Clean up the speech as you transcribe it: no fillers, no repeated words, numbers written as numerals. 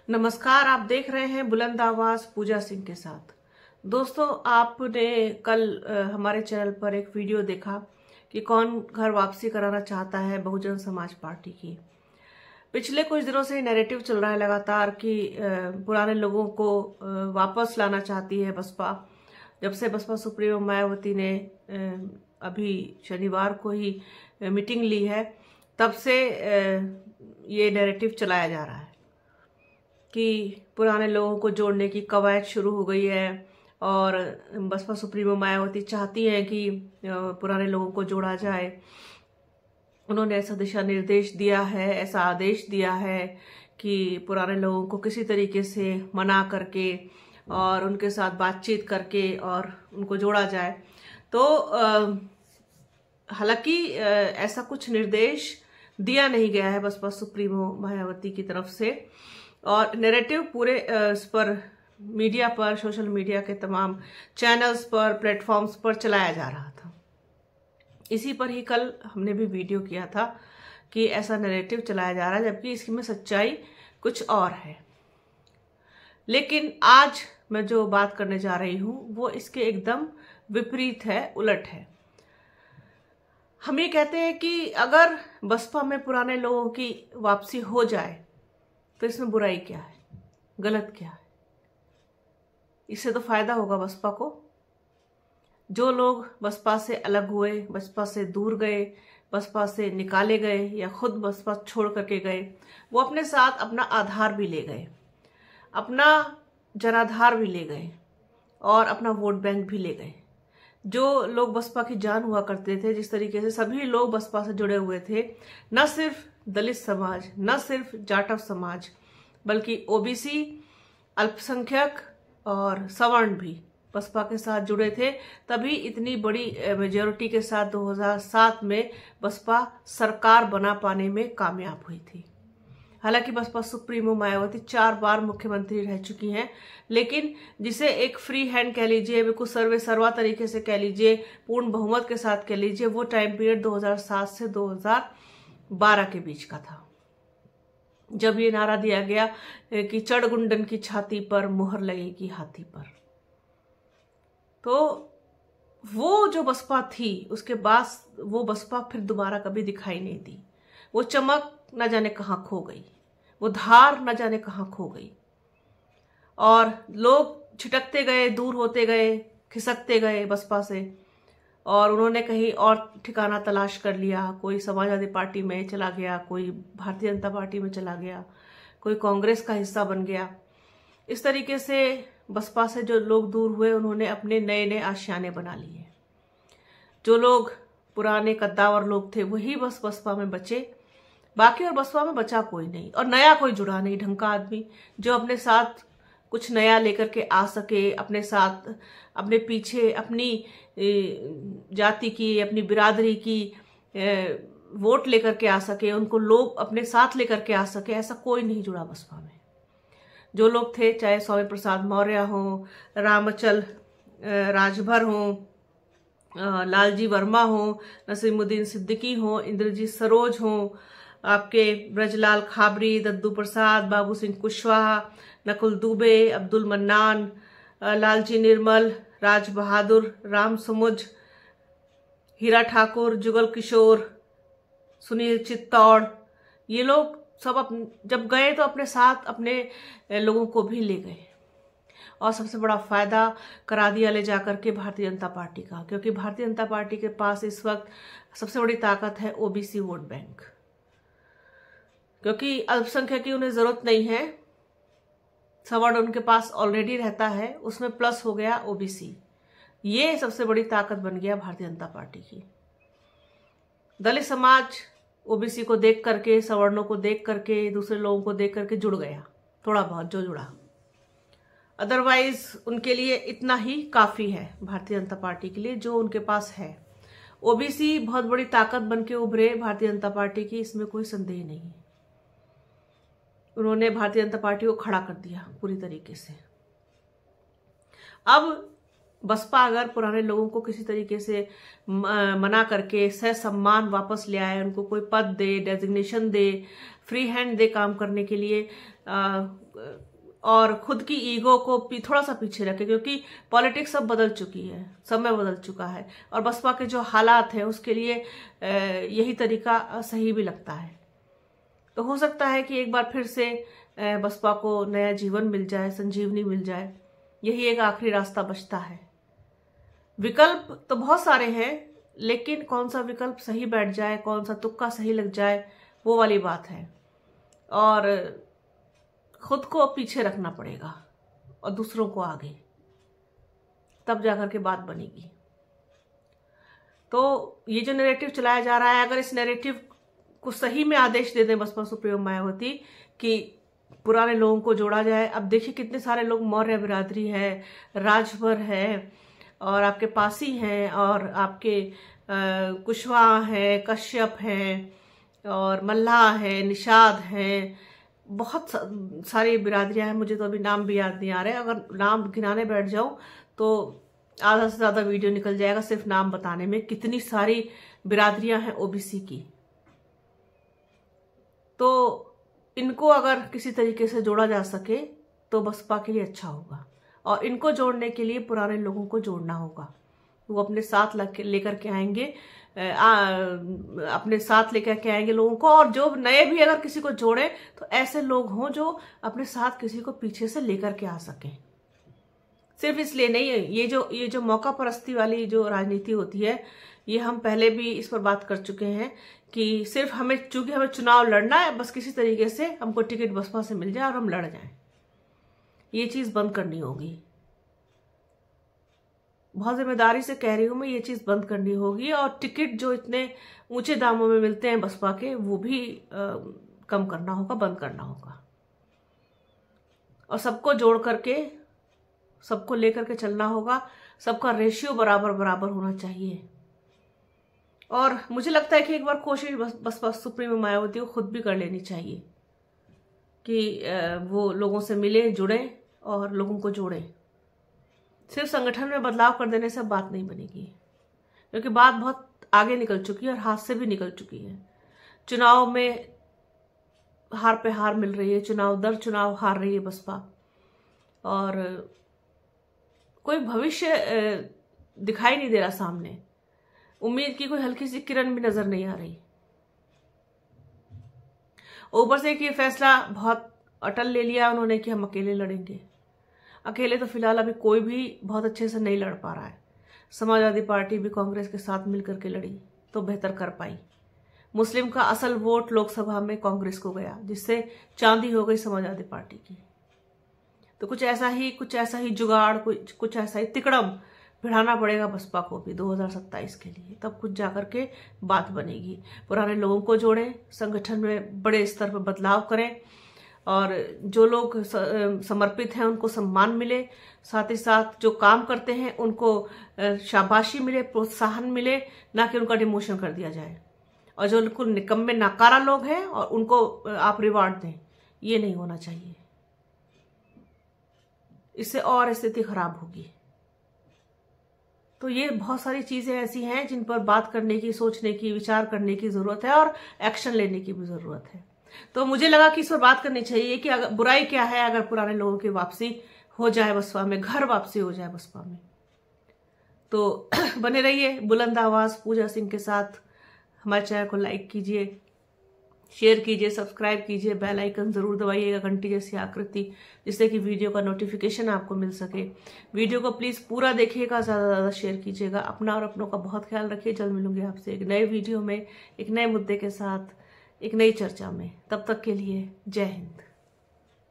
नमस्कार, आप देख रहे हैं बुलंद आवाज पूजा सिंह के साथ। दोस्तों, आपने कल हमारे चैनल पर एक वीडियो देखा कि कौन घर वापसी कराना चाहता है बहुजन समाज पार्टी की। पिछले कुछ दिनों से नैरेटिव चल रहा है लगातार कि पुराने लोगों को वापस लाना चाहती है बसपा। जब से बसपा सुप्रीमो मायावती ने अभी शनिवार को ही मीटिंग ली है, तब से ये नैरेटिव चलाया जा रहा है कि पुराने लोगों को जोड़ने की कवायद शुरू हो गई है और बसपा सुप्रीमो मायावती चाहती हैं कि पुराने लोगों को जोड़ा जाए। उन्होंने ऐसा दिशा निर्देश दिया है, ऐसा आदेश दिया है कि पुराने लोगों को किसी तरीके से मना करके और उनके साथ बातचीत करके और उनको जोड़ा जाए। तो हालांकि ऐसा कुछ निर्देश दिया नहीं गया है बसपा सुप्रीमो मायावती की तरफ से, और नैरेटिव पूरे इस पर मीडिया पर, सोशल मीडिया के तमाम चैनल्स पर, प्लेटफॉर्म्स पर चलाया जा रहा था। इसी पर ही कल हमने भी वीडियो किया था कि ऐसा नैरेटिव चलाया जा रहा है, जबकि इसमें सच्चाई कुछ और है। लेकिन आज मैं जो बात करने जा रही हूं वो इसके एकदम विपरीत है, उलट है। हम ये कहते हैं कि अगर बसपा में पुराने लोगों की वापसी हो जाए तो इसमें बुराई क्या है, गलत क्या है? इससे तो फायदा होगा बसपा को। जो लोग बसपा से अलग हुए, बसपा से दूर गए, बसपा से निकाले गए या खुद बसपा छोड़ करके गए, वो अपने साथ अपना आधार भी ले गए, अपना जनाधार भी ले गए और अपना वोट बैंक भी ले गए। जो लोग बसपा की जान हुआ करते थे, जिस तरीके से सभी लोग बसपा से जुड़े हुए थे, न सिर्फ दलित समाज, न सिर्फ जाटव समाज, बल्कि ओबीसी, अल्पसंख्यक और सवर्ण भी बसपा के साथ जुड़े थे। तभी इतनी बड़ी मेजॉरिटी के साथ 2007 में बसपा सरकार बना पाने में कामयाब हुई थी। हालांकि बसपा सुप्रीमो मायावती 4 बार मुख्यमंत्री रह चुकी हैं, लेकिन जिसे एक फ्री हैंड कह लीजिए, बिल्कुल सर्वे सर्वा तरीके से कह लीजिए, पूर्ण बहुमत के साथ कह लीजिए, वो टाइम पीरियड 2007 से 2012 के बीच का था, जब ये नारा दिया गया कि चढ़ गुंडन की छाती पर मुहर लगेगी हाथी पर। तो वो जो बसपा थी, उसके बाद वो बसपा फिर दोबारा कभी दिखाई नहीं दी। वो चमक न जाने कहां खो गई, वो धार न जाने कहां खो गई, और लोग छिटकते गए, दूर होते गए, खिसकते गए बसपा से, और उन्होंने कहीं और ठिकाना तलाश कर लिया। कोई समाजवादी पार्टी में चला गया, कोई भारतीय जनता पार्टी में चला गया, कोई कांग्रेस का हिस्सा बन गया। इस तरीके से बसपा से जो लोग दूर हुए, उन्होंने अपने नए नए आशियाने बना लिए। जो लोग पुराने कद्दावर लोग थे वही बस बसपा में बचे, बाकी और बसपा में बचा कोई नहीं, और नया कोई जुड़ा नहीं, ढंग का आदमी जो अपने साथ कुछ नया लेकर के आ सके, अपने साथ, अपने पीछे अपनी जाति की, अपनी बिरादरी की वोट लेकर के आ सके, उनको लोग अपने साथ लेकर के आ सके। ऐसा कोई नहीं जुड़ा बसपा में। जो लोग थे, चाहे स्वामी प्रसाद मौर्य हो, रामचल राजभर हो, लालजी वर्मा हो, नसीमुद्दीन सिद्दीकी हो, इंद्रजीत सरोज हो, आपके ब्रजलाल खाबरी, दद्दू प्रसाद, बाबू सिंह कुशवाहा, नकुल दुबे, अब्दुल मन्नान, लालजी निर्मल, राज बहादुर, राम सुमुज, हीरा ठाकुर, जुगल किशोर, सुनील चित्तौड़, ये लोग सब जब गए तो अपने साथ अपने लोगों को भी ले गए, और सबसे बड़ा फायदा करा दिया ले जाकर के भारतीय जनता पार्टी का, क्योंकि भारतीय जनता पार्टी के पास इस वक्त सबसे बड़ी ताकत है ओबीसी वोट बैंक। क्योंकि अल्पसंख्यक की उन्हें जरूरत नहीं है, सवर्ण उनके पास ऑलरेडी रहता है, उसमें प्लस हो गया ओबीसी। ये सबसे बड़ी ताकत बन गया भारतीय जनता पार्टी की। दलित समाज ओबीसी को देख करके, सवर्णों को देख करके, दूसरे लोगों को देख करके जुड़ गया, थोड़ा बहुत जो जुड़ा। अदरवाइज उनके लिए इतना ही काफी है, भारतीय जनता पार्टी के लिए जो उनके पास है। ओबीसी बहुत बड़ी ताकत बन के उभरे भारतीय जनता पार्टी की, इसमें कोई संदेह नहीं है। उन्होंने भारतीय जनता पार्टी को खड़ा कर दिया पूरी तरीके से। अब बसपा अगर पुराने लोगों को किसी तरीके से मना करके सहसम्मान वापस ले आए, उनको कोई पद दे, डेजिग्नेशन दे, फ्री हैंड दे काम करने के लिए, और खुद की ईगो को थोड़ा सा पीछे रखे, क्योंकि पॉलिटिक्स अब बदल चुकी है, समय बदल चुका है, और बसपा के जो हालात है उसके लिए यही तरीका सही भी लगता है। तो हो सकता है कि एक बार फिर से बसपा को नया जीवन मिल जाए, संजीवनी मिल जाए। यही एक आखिरी रास्ता बचता है। विकल्प तो बहुत सारे हैं, लेकिन कौन सा विकल्प सही बैठ जाए, कौन सा तुक्का सही लग जाए, वो वाली बात है। और खुद को पीछे रखना पड़ेगा और दूसरों को आगे, तब जाकर के बात बनेगी। तो ये जो नैरेटिव चलाया जा रहा है, अगर इस नैरेटिव को सही में आदेश दे दें बसपा सुप्रीमो मायावती कि पुराने लोगों को जोड़ा जाए। अब देखिए कितने सारे लोग, मौर्य बिरादरी है, राजभर है, और आपके पासी हैं, और आपके कुशवाहा है, कश्यप हैं, और मल्लाह है, निषाद हैं, बहुत सारी बिरादरियां हैं। मुझे तो अभी नाम भी याद नहीं आ रहे। अगर नाम गिनाने बैठ जाऊं तो आधा से ज्यादा वीडियो निकल जाएगा सिर्फ नाम बताने में। कितनी सारी बिरादरियां हैं ओबीसी की। तो इनको अगर किसी तरीके से जोड़ा जा सके तो बसपा के लिए अच्छा होगा, और इनको जोड़ने के लिए पुराने लोगों को जोड़ना होगा। वो अपने साथ लेकर के आएंगे, अपने साथ लेकर के आएंगे लोगों को। और जो नए भी अगर किसी को जोड़े तो ऐसे लोग हों जो अपने साथ किसी को पीछे से लेकर के आ सकें। सिर्फ इसलिए नहीं है, ये जो मौका परस्ती वाली जो राजनीति होती है, ये हम पहले भी इस पर बात कर चुके हैं कि सिर्फ चूंकि हमें चुनाव लड़ना है, बस किसी तरीके से हमको टिकट बसपा से मिल जाए और हम लड़ जाएं। ये चीज बंद करनी होगी। बहुत जिम्मेदारी से कह रही हूं मैं, ये चीज बंद करनी होगी। और टिकट जो इतने ऊंचे दामों में मिलते हैं बसपा के, वो भी कम करना होगा, बंद करना होगा। और सबको जोड़ करके, सबको लेकर के चलना होगा। सबका रेशियो बराबर बराबर होना चाहिए। और मुझे लगता है कि एक बार कोशिश बसपा सुप्रीमो मायावती को खुद भी कर लेनी चाहिए कि वो लोगों से मिले, जुड़े और लोगों को जोड़े। सिर्फ संगठन में बदलाव कर देने से बात नहीं बनेगी, क्योंकि बात बहुत आगे निकल चुकी है और हाथ से भी निकल चुकी है। चुनाव में हार पे हार मिल रही है, चुनाव दर चुनाव हार रही है बसपा, और कोई भविष्य दिखाई नहीं दे रहा सामने। उम्मीद की कोई हल्की सी किरण भी नजर नहीं आ रही। ऊपर से कि फैसला बहुत अटल ले लिया उन्होंने कि हम अकेले लड़ेंगे। अकेले तो फिलहाल अभी कोई भी बहुत अच्छे से नहीं लड़ पा रहा है। समाजवादी पार्टी भी कांग्रेस के साथ मिलकर के लड़ी तो बेहतर कर पाई। मुस्लिम का असल वोट लोकसभा में कांग्रेस को गया, जिससे चांदी हो गई समाजवादी पार्टी की। तो कुछ ऐसा ही जुगाड़, कुछ ऐसा ही तिकड़म भिड़ाना पड़ेगा बसपा को भी 2027 के लिए, तब कुछ जाकर के बात बनेगी। पुराने लोगों को जोड़ें, संगठन में बड़े स्तर पर बदलाव करें, और जो लोग समर्पित हैं उनको सम्मान मिले, साथ ही साथ जो काम करते हैं उनको शाबाशी मिले, प्रोत्साहन मिले, ना कि उनका डिमोशन कर दिया जाए। और जो बिल्कुल निकम्मे नाकारा लोग हैं और उनको आप रिवार्ड दें, ये नहीं होना चाहिए। इससे और स्थिति खराब होगी। तो ये बहुत सारी चीजें ऐसी हैं जिन पर बात करने की, सोचने की, विचार करने की जरूरत है, और एक्शन लेने की भी जरूरत है। तो मुझे लगा कि इस पर बात करनी चाहिए कि अगर बुराई क्या है अगर पुराने लोगों की वापसी हो जाए बसपा में, घर वापसी हो जाए बसपा में। तो बने रहिए बुलंद आवाज पूजा सिंह के साथ। हमारे चैनल को लाइक कीजिए, शेयर कीजिए, सब्सक्राइब कीजिए, बेल आइकन जरूर दबाइएगा, घंटी जैसी आकृति, जिससे कि वीडियो का नोटिफिकेशन आपको मिल सके। वीडियो को प्लीज पूरा देखिएगा, ज्यादा से ज्यादा शेयर कीजिएगा। अपना और अपनों का बहुत ख्याल रखिए। जल्द मिलूंगी आपसे एक नए वीडियो में, एक नए मुद्दे के साथ, एक नई चर्चा में। तब तक के लिए जय हिंद।